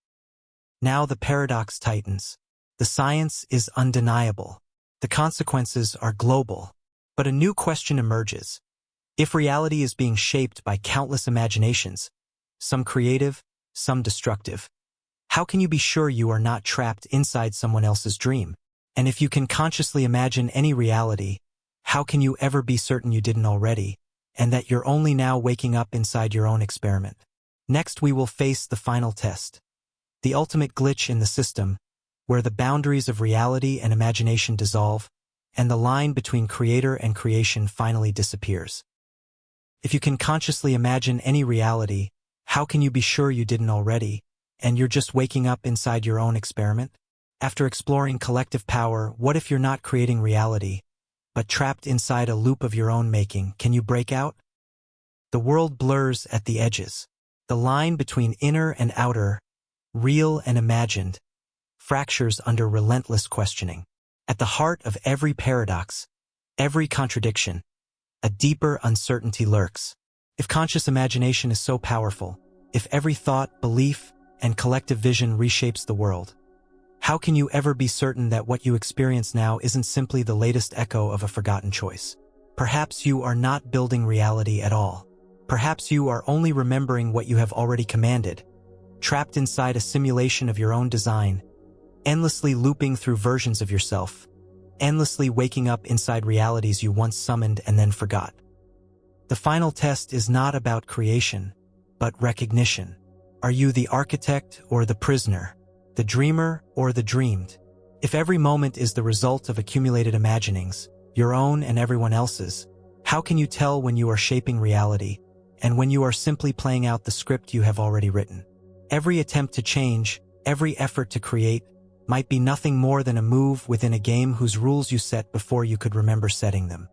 Now the paradox tightens. The science is undeniable. The consequences are global. But a new question emerges. If reality is being shaped by countless imaginations, some creative, some destructive, how can you be sure you are not trapped inside someone else's dream? And if you can consciously imagine any reality, how can you ever be certain you didn't already, and that you're only now waking up inside your own experiment? Next, we will face the final test, the ultimate glitch in the system, where the boundaries of reality and imagination dissolve, and the line between creator and creation finally disappears. If you can consciously imagine any reality, how can you be sure you didn't already, and you're just waking up inside your own experiment? After exploring collective power, what if you're not creating reality, but trapped inside a loop of your own making? Can you break out? The world blurs at the edges. The line between inner and outer, real and imagined, fractures under relentless questioning. At the heart of every paradox, every contradiction, a deeper uncertainty lurks. If conscious imagination is so powerful, if every thought, belief, and collective vision reshapes the world, how can you ever be certain that what you experience now isn't simply the latest echo of a forgotten choice? Perhaps you are not building reality at all. Perhaps you are only remembering what you have already commanded, trapped inside a simulation of your own design, endlessly looping through versions of yourself, endlessly waking up inside realities you once summoned and then forgot. The final test is not about creation, but recognition. Are you the architect or the prisoner, the dreamer or the dreamed? If every moment is the result of accumulated imaginings, your own and everyone else's, how can you tell when you are shaping reality and when you are simply playing out the script you have already written? Every attempt to change, every effort to create, might be nothing more than a move within a game whose rules you set before you could remember setting them.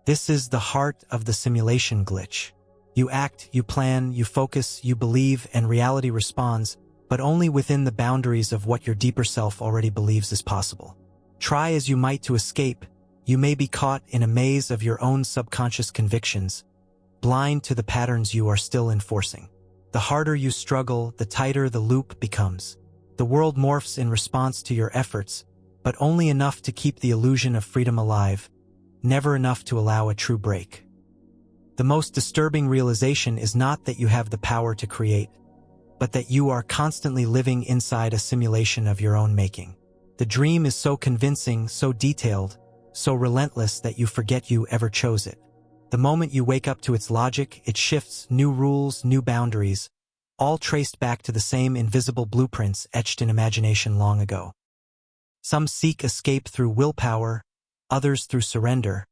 This is the heart of the simulation glitch. You act, you plan, you focus, you believe, and reality responds, but only within the boundaries of what your deeper self already believes is possible. Try as you might to escape, you may be caught in a maze of your own subconscious convictions, blind to the patterns you are still enforcing. The harder you struggle, the tighter the loop becomes. The world morphs in response to your efforts, but only enough to keep the illusion of freedom alive, never enough to allow a true break. The most disturbing realization is not that you have the power to create, but that you are constantly living inside a simulation of your own making. The dream is so convincing, so detailed, so relentless that you forget you ever chose it. The moment you wake up to its logic, it shifts, new rules, new boundaries, all traced back to the same invisible blueprints etched in imagination long ago. Some seek escape through willpower, others through surrender,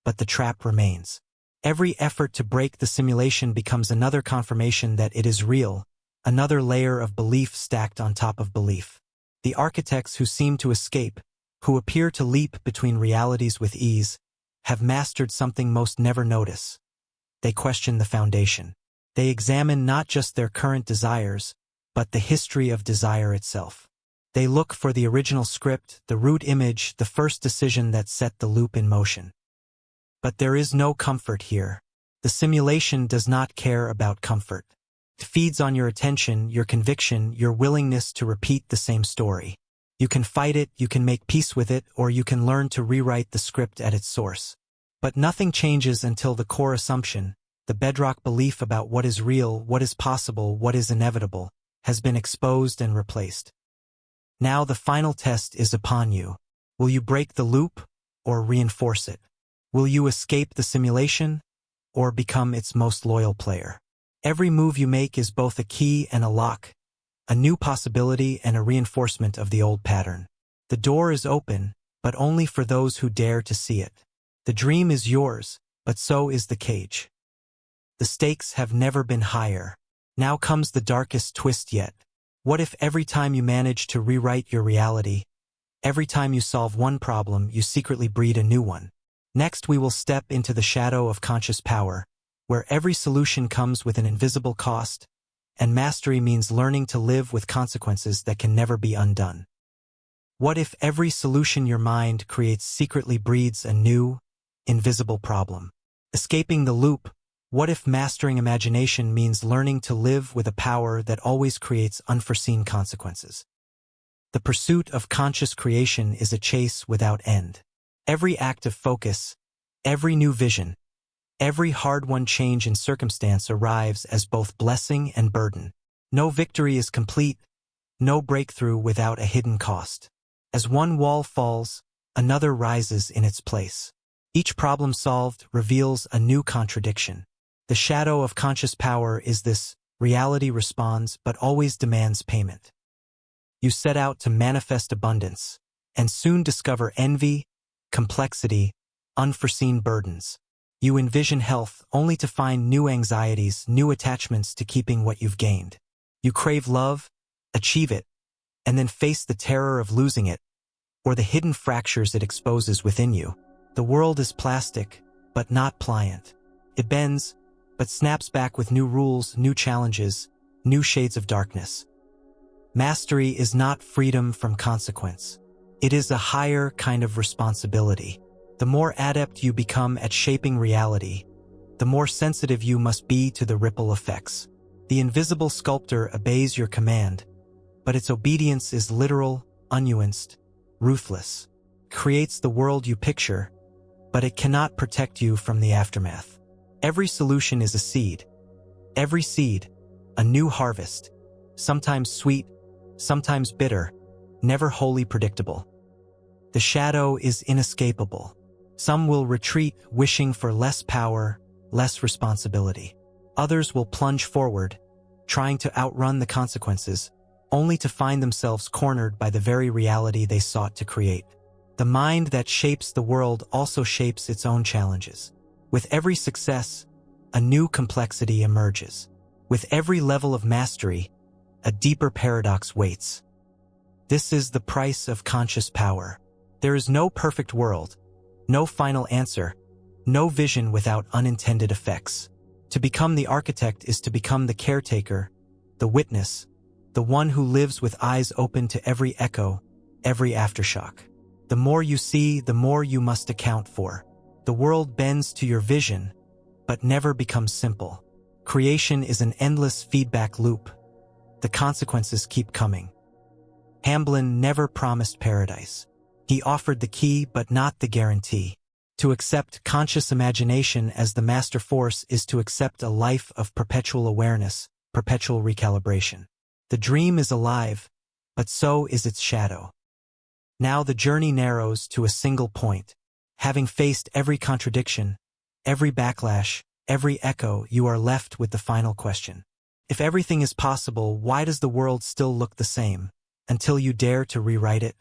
but the trap remains. Every effort to break the simulation becomes another confirmation that it is real, another layer of belief stacked on top of belief. The architects who seem to escape, who appear to leap between realities with ease, have mastered something most never notice. They question the foundation. They examine not just their current desires, but the history of desire itself. They look for the original script, the root image, the first decision that set the loop in motion. But there is no comfort here. The simulation does not care about comfort. It feeds on your attention, your conviction, your willingness to repeat the same story. You can fight it, you can make peace with it, or you can learn to rewrite the script at its source. But nothing changes until the core assumption, the bedrock belief about what is real, what is possible, what is inevitable, has been exposed and replaced. Now the final test is upon you. Will you break the loop, or reinforce it? Will you escape the simulation, or become its most loyal player? Every move you make is both a key and a lock, a new possibility and a reinforcement of the old pattern. The door is open, but only for those who dare to see it. The dream is yours, but so is the cage. The stakes have never been higher. Now comes the darkest twist yet. What if every time you manage to rewrite your reality, every time you solve one problem, you secretly breed a new one? Next, we will step into the shadow of conscious power, where every solution comes with an invisible cost, and mastery means learning to live with consequences that can never be undone. What if every solution your mind creates secretly breeds a new, invisible problem? Escaping the loop, what if mastering imagination means learning to live with a power that always creates unforeseen consequences? The pursuit of conscious creation is a chase without end. Every act of focus, every new vision, every hard-won change in circumstance arrives as both blessing and burden. No victory is complete, no breakthrough without a hidden cost. As one wall falls, another rises in its place. Each problem solved reveals a new contradiction. The shadow of conscious power is this: reality responds but always demands payment. You set out to manifest abundance, and soon discover envy, complexity, unforeseen burdens. You envision health only to find new anxieties, new attachments to keeping what you've gained. You crave love, achieve it, and then face the terror of losing it, or the hidden fractures it exposes within you. The world is plastic, but not pliant. It bends, but snaps back with new rules, new challenges, new shades of darkness. Mastery is not freedom from consequence. It is a higher kind of responsibility. The more adept you become at shaping reality, the more sensitive you must be to the ripple effects. The invisible sculptor obeys your command, but its obedience is literal, unnuanced, ruthless. It creates the world you picture, but it cannot protect you from the aftermath. Every solution is a seed. Every seed, a new harvest, sometimes sweet, sometimes bitter, never wholly predictable. The shadow is inescapable. Some will retreat, wishing for less power, less responsibility. Others will plunge forward, trying to outrun the consequences, only to find themselves cornered by the very reality they sought to create. The mind that shapes the world also shapes its own challenges. With every success, a new complexity emerges. With every level of mastery, a deeper paradox waits. This is the price of conscious power. There is no perfect world, no final answer, no vision without unintended effects. To become the architect is to become the caretaker, the witness, the one who lives with eyes open to every echo, every aftershock. The more you see, the more you must account for. The world bends to your vision, but never becomes simple. Creation is an endless feedback loop. The consequences keep coming. Hamblin never promised paradise. He offered the key, but not the guarantee. To accept conscious imagination as the master force is to accept a life of perpetual awareness, perpetual recalibration. The dream is alive, but so is its shadow. Now the journey narrows to a single point. Having faced every contradiction, every backlash, every echo, you are left with the final question. If everything is possible, why does the world still look the same? Until you dare to rewrite it.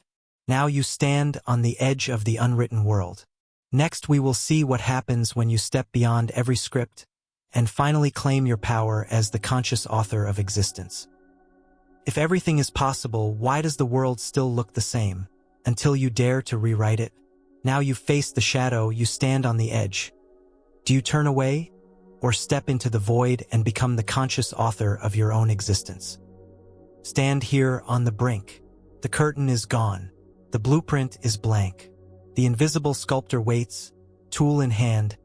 Now you stand on the edge of the unwritten world. Next, we will see what happens when you step beyond every script and finally claim your power as the conscious author of existence. If everything is possible, why does the world still look the same? Until you dare to rewrite it. Now you face the shadow, you stand on the edge. Do you turn away, or step into the void and become the conscious author of your own existence? Stand here on the brink. The curtain is gone. The blueprint is blank. The invisible sculptor waits, tool in hand,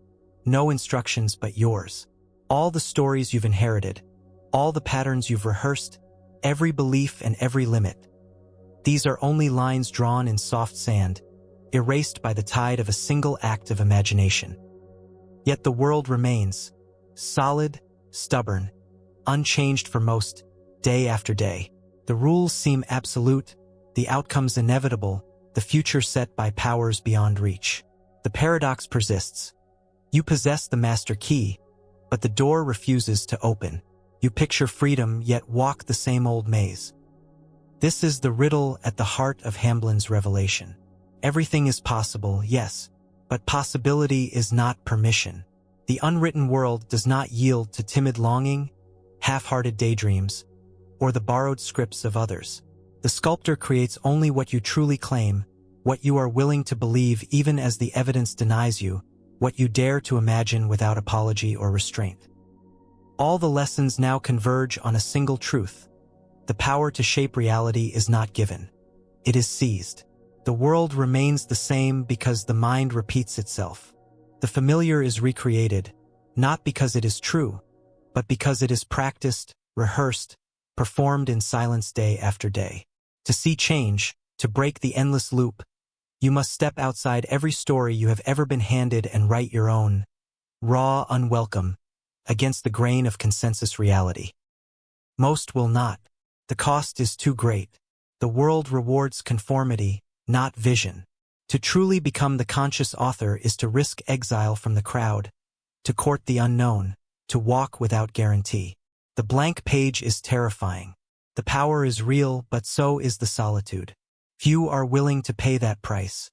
no instructions but yours. All the stories you've inherited, all the patterns you've rehearsed, every belief and every limit. These are only lines drawn in soft sand, erased by the tide of a single act of imagination. Yet the world remains, solid, stubborn, unchanged for most, day after day. The rules seem absolute, the outcomes inevitable, the future set by powers beyond reach. The paradox persists. You possess the master key, but the door refuses to open. You picture freedom, yet walk the same old maze. This is the riddle at the heart of Hamblin's revelation. Everything is possible, yes, but possibility is not permission. The unwritten world does not yield to timid longing, half-hearted daydreams, or the borrowed scripts of others. The sculptor creates only what you truly claim, what you are willing to believe even as the evidence denies you, what you dare to imagine without apology or restraint. All the lessons now converge on a single truth. The power to shape reality is not given. It is seized. The world remains the same because the mind repeats itself. The familiar is recreated, not because it is true, but because it is practiced, rehearsed, performed in silence day after day. To see change, to break the endless loop, you must step outside every story you have ever been handed and write your own, raw, unwelcome, against the grain of consensus reality. Most will not. The cost is too great. The world rewards conformity, not vision. To truly become the conscious author is to risk exile from the crowd, to court the unknown, to walk without guarantee. The blank page is terrifying. The power is real, but so is the solitude. Few are willing to pay that price.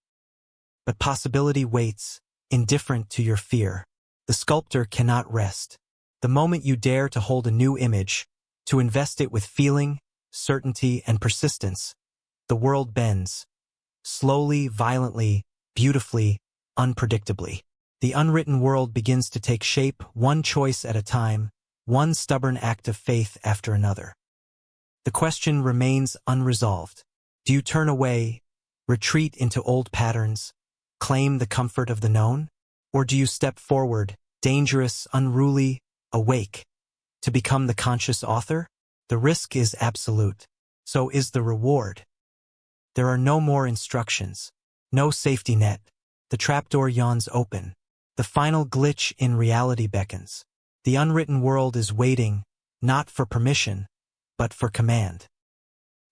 But possibility waits, indifferent to your fear. The sculptor cannot rest. The moment you dare to hold a new image, to invest it with feeling, certainty, and persistence, the world bends. Slowly, violently, beautifully, unpredictably. The unwritten world begins to take shape, one choice at a time, one stubborn act of faith after another. The question remains unresolved. Do you turn away, retreat into old patterns, claim the comfort of the known? Or do you step forward, dangerous, unruly, awake, to become the conscious author? The risk is absolute. So is the reward. There are no more instructions, no safety net. The trapdoor yawns open. The final glitch in reality beckons. The unwritten world is waiting, not for permission, but for command.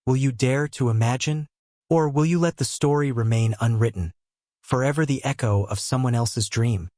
Will you dare to imagine? Or will you let the story remain unwritten, forever the echo of someone else's dream?